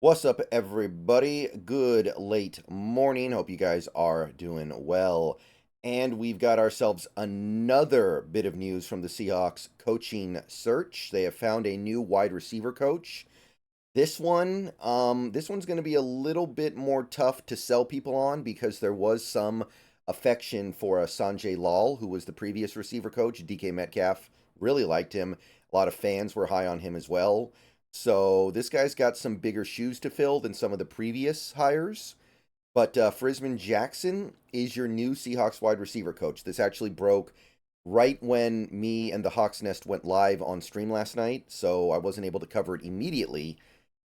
What's up, everybody? Good late morning. Hope you guys are doing well. And we've got ourselves another bit of news from the Seahawks coaching search. They have found a new wide receiver coach. This one's going to be a little bit more tough to sell people on because there was some affection for Sanjay Lal, who was the previous receiver coach. DK Metcalf really liked him. A lot of fans were high on him as well. So this guy's got some bigger shoes to fill than some of the previous hires. But Frisman Jackson is your new Seahawks wide receiver coach. This actually broke right when me and the Hawks Nest went live on stream last night, so I wasn't able to cover it immediately.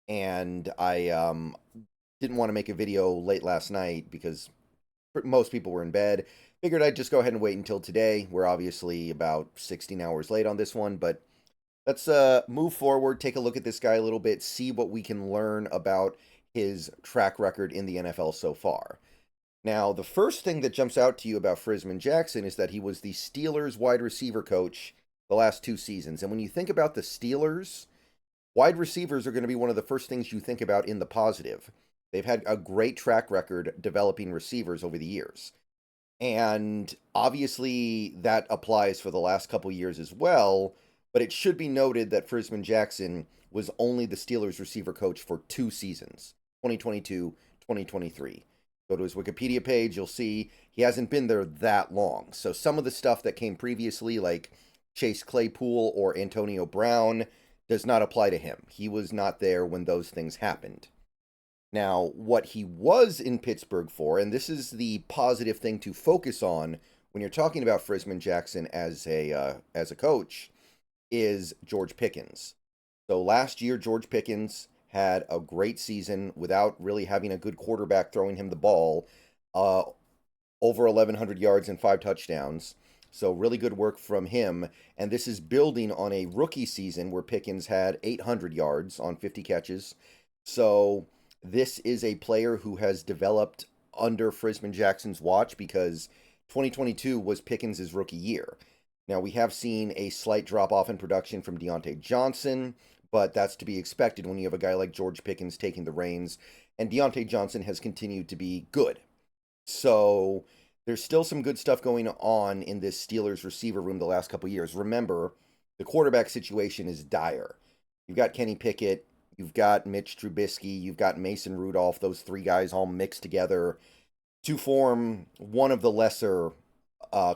And I didn't want to make a video late last night because most people were in bed. Figured I'd just go ahead and wait until today. We're obviously about 16 hours late on this one, but let's move forward, take a look at this guy a little bit, see what we can learn about his track record in the NFL so far. Now, the first thing that jumps out to you about Frisman Jackson is that he was the Steelers wide receiver coach the last 2 seasons. And when you think about the Steelers, wide receivers are going to be one of the first things you think about in the positive. They've had a great track record developing receivers over the years. And obviously that applies for the last couple years as well, but it should be noted that Frisman Jackson was only the Steelers receiver coach for 2 seasons, 2022, 2023. Go to his Wikipedia page, you'll see he hasn't been there that long. So some of the stuff that came previously, like Chase Claypool or Antonio Brown, does not apply to him. He was not there when those things happened. Now, what he was in Pittsburgh for, and this is the positive thing to focus on when you're talking about Frisman Jackson as a coach, is George Pickens. So last year, George Pickens had a great season without really having a good quarterback throwing him the ball. Over 1,100 yards and 5 touchdowns. So really good work from him. And this is building on a rookie season where Pickens had 800 yards on 50 catches. So this is a player who has developed under Frisman Jackson's watch because 2022 was Pickens' rookie year. Now, we have seen a slight drop off in production from Deontay Johnson, but that's to be expected when you have a guy like George Pickens taking the reins. And Deontay Johnson has continued to be good. So there's still some good stuff going on in this Steelers receiver room the last couple years. Remember, the quarterback situation is dire. You've got Kenny Pickett, you've got Mitch Trubisky, you've got Mason Rudolph, those three guys all mixed together to form one of the lesser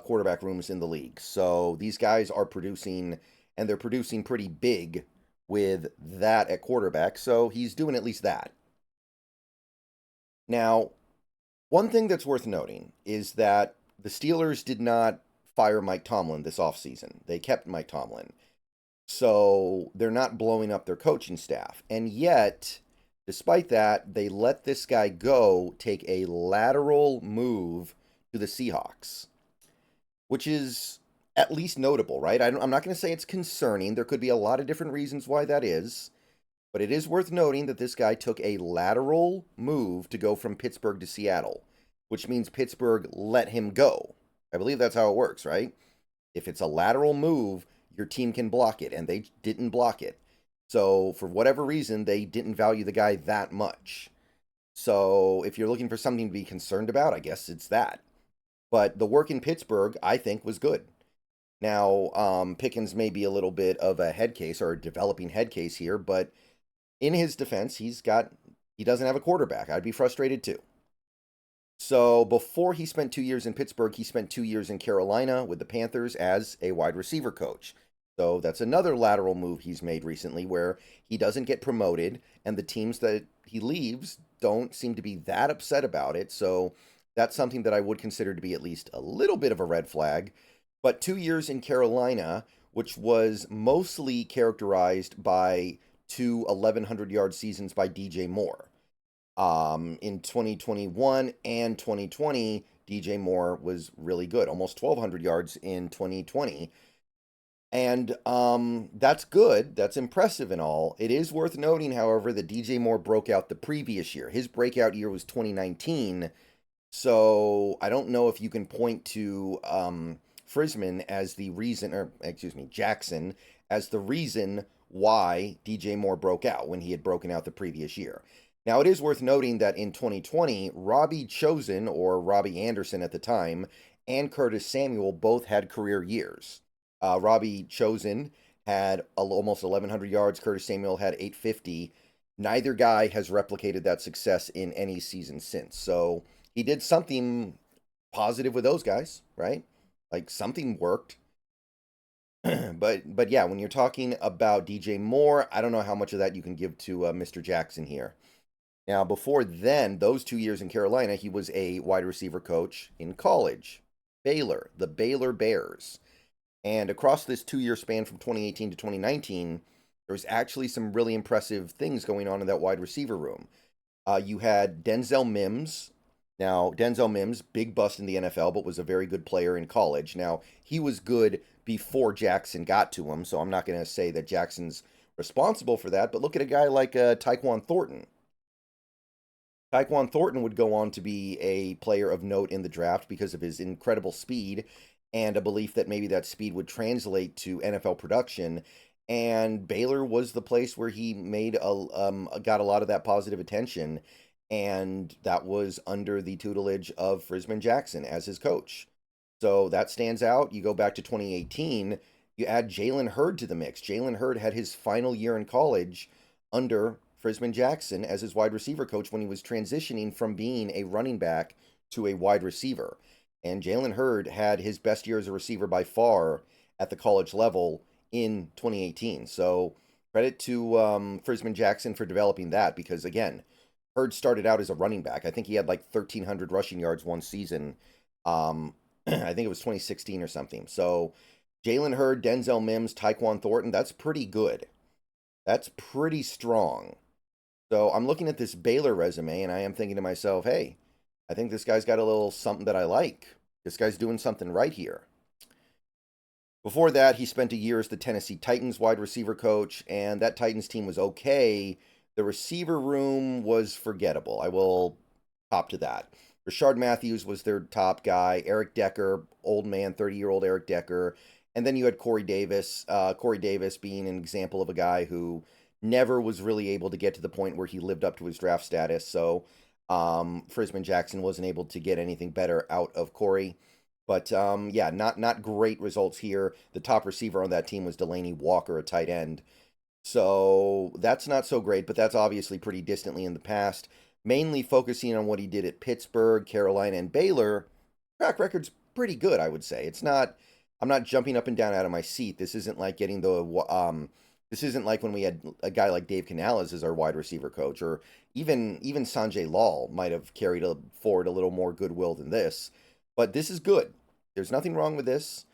quarterback rooms in the league. So these guys are producing, and they're producing pretty big with that at quarterback. So he's doing at least that. Now, one thing that's worth noting is that the Steelers did not fire Mike Tomlin this offseason. They kept Mike Tomlin. So they're not blowing up their coaching staff. And yet, despite that, they let this guy go take a lateral move to the Seahawks, which is at least notable, right? I'm not going to say it's concerning. There could be a lot of different reasons why that is. But it is worth noting that this guy took a lateral move to go from Pittsburgh to Seattle, which means Pittsburgh let him go. I believe that's how it works, right? If it's a lateral move, your team can block it, and they didn't block it. So for whatever reason, they didn't value the guy that much. So if you're looking for something to be concerned about, I guess it's that. But the work in Pittsburgh, I think, was good. Now, Pickens may be a little bit of a head case or a developing head case here, but in his defense, he doesn't have a quarterback. I'd be frustrated too. So before he spent 2 years in Pittsburgh, he spent 2 years in Carolina with the Panthers as a wide receiver coach. So that's another lateral move he's made recently where he doesn't get promoted, and the teams that he leaves don't seem to be that upset about it. So that's something that I would consider to be at least a little bit of a red flag. But 2 years in Carolina, which was mostly characterized by 2 1,100-yard seasons by DJ Moore. In 2021 and 2020, DJ Moore was really good, almost 1,200 yards in 2020. And that's good. That's impressive and all. It is worth noting, however, that DJ Moore broke out the previous year. His breakout year was 2019. So I don't know if you can point to Frisman as the reason, or excuse me, Jackson as the reason why DJ Moore broke out when he had broken out the previous year. Now, it is worth noting that in 2020, Robbie Chosen, or Robbie Anderson at the time, and Curtis Samuel both had career years. Robbie Chosen had almost 1,100 yards. Curtis Samuel had 850. Neither guy has replicated that success in any season since. So he did something positive with those guys, right? Like something worked. but yeah, when you're talking about DJ Moore, I don't know how much of that you can give to Mr. Jackson here. Now, before then, those 2 years in Carolina, he was a wide receiver coach in college, Baylor, the Baylor Bears. And across this 2 year span from 2018 to 2019, there was actually some really impressive things going on in that wide receiver room. You had Denzel Mims. Now, Denzel Mims, big bust in the NFL, but was a very good player in college. Now, he was good before Jackson got to him, so I'm not going to say that Jackson's responsible for that. But look at a guy like Tyquan Thornton. Tyquan Thornton would go on to be a player of note in the draft because of his incredible speed and a belief that maybe that speed would translate to NFL production. And Baylor was the place where he made got a lot of that positive attention, and that was under the tutelage of Frisman Jackson as his coach. So that stands out. You go back to 2018, you add Jalen Hurd to the mix. Jalen Hurd had his final year in college under Frisman Jackson as his wide receiver coach when he was transitioning from being a running back to a wide receiver. And Jalen Hurd had his best year as a receiver by far at the college level in 2018. So credit to Frisman Jackson for developing that, because, again, Hurd started out as a running back. I think he had like 1,300 rushing yards one season. I think it was 2016 or something. So Jalen Hurd, Denzel Mims, Tyquan Thornton, that's pretty good. That's pretty strong. So I'm looking at this Baylor resume, and I am thinking to myself, hey, I think this guy's got a little something that I like. This guy's doing something right here. Before that, he spent a year as the Tennessee Titans wide receiver coach, and that Titans team was okay. The receiver room was forgettable. I will cop to that. Rashard Matthews was their top guy. Eric Decker, old man, 30-year-old Eric Decker. And then you had Corey Davis. Corey Davis being an example of a guy who never was really able to get to the point where he lived up to his draft status. So Frisman Jackson wasn't able to get anything better out of Corey. But yeah, not great results here. The top receiver on that team was Delaney Walker, a tight end. So that's not so great, but that's obviously pretty distantly in the past. Mainly focusing on what he did at Pittsburgh, Carolina, and Baylor, track record's pretty good, I would say. It's not, I'm not jumping up and down out of my seat. This isn't like getting this isn't like when we had a guy like Dave Canales as our wide receiver coach, or even Sanjay Lal might have carried forward a little more goodwill than this. But this is good. There's nothing wrong with this.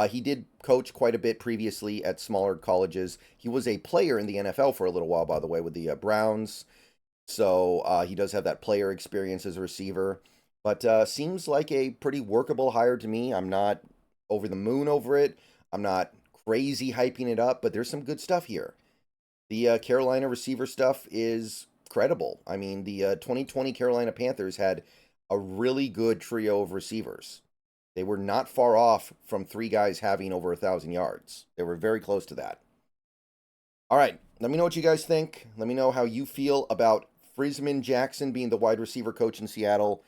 He did coach quite a bit previously at smaller colleges. He was a player in the NFL for a little while, by the way, with the Browns. So he does have that player experience as a receiver. But seems like a pretty workable hire to me. I'm not over the moon over it. I'm not crazy hyping it up, but there's some good stuff here. The Carolina receiver stuff is credible. I mean, the 2020 Carolina Panthers had a really good trio of receivers. They were not far off from three guys having over 1,000 yards. They were very close to that. All right, let me know what you guys think. Let me know how you feel about Frisman Jackson being the wide receiver coach in Seattle.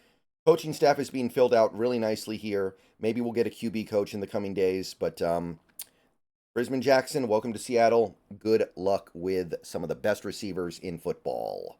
Coaching staff is being filled out really nicely here. Maybe we'll get a QB coach in the coming days, but Frisman Jackson, welcome to Seattle. Good luck with some of the best receivers in football.